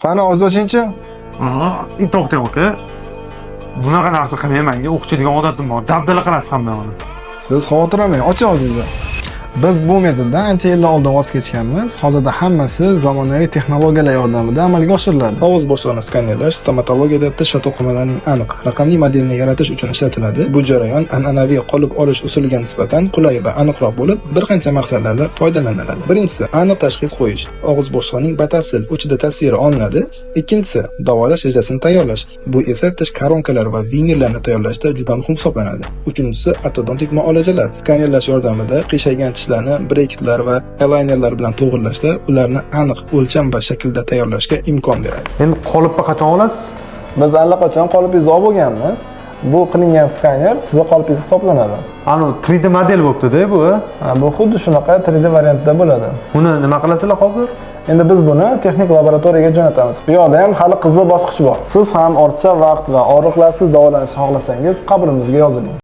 Qani og'iz ochingchi. To'xtang aka. Bunaqa narsa qilmang, menga o'qitadigan odatim bor. Dabdala qilasiz hamma uni. Siz xavotir olmang, oching og'zingizni. Biz bu metoddan ancha yillar oldin voz kechganmiz. Hozirda hammasi zamonaviy texnologiyalar yordamida amalga oshiriladi. Og'iz bo'shlig'ini skanerlash stomatologiyada tish va to'qimalarning aniq raqamli modelini yaratish uchun ishlatiladi. Bu jarayon an'anaviy qolip olish usuliga nisbatan qulay va aniqroq bo'lib, bir qancha maqsadlarda foydalaniladi. Birinchisi, aniq tashxis qo'yish. Og'iz bo'shlig'ining batafsil uchida tasviri olinadi. Ikkinchisi, davolash rejasini tayyorlash. Bu esa tish koronkalari va vinirlarni tayyorlashda juda muhim hisoblanadi. Uchinchisi, ortodontik muolajalar. Skanerlash yordamida qiyshaygan tishlarni breketlar va alaynerlar bilan to'g'irlashda ularni aniq o'lcham va shaklda tayyorlashga imkon beradi. Endi qolipni qachon olasiz? Biz allaqachon qolipingizni olib bo'lganmiz. Bu qilingan skaner sizning qolipingiz hisoblanadi. Ano 3D model bo'libdi-da bu. Bu xuddi shunaqa 3D variantda bo'ladi. Uni nima qilasizlar hozir? Endi biz buni texnik laboratoriyaga jo'natamiz. Bu yoqda ham hali qizil bosqich bor. Siz ham ortiqcha vaqt va og'riqlarsiz davolanishni xohlasangiz, qabulimizga yoziling.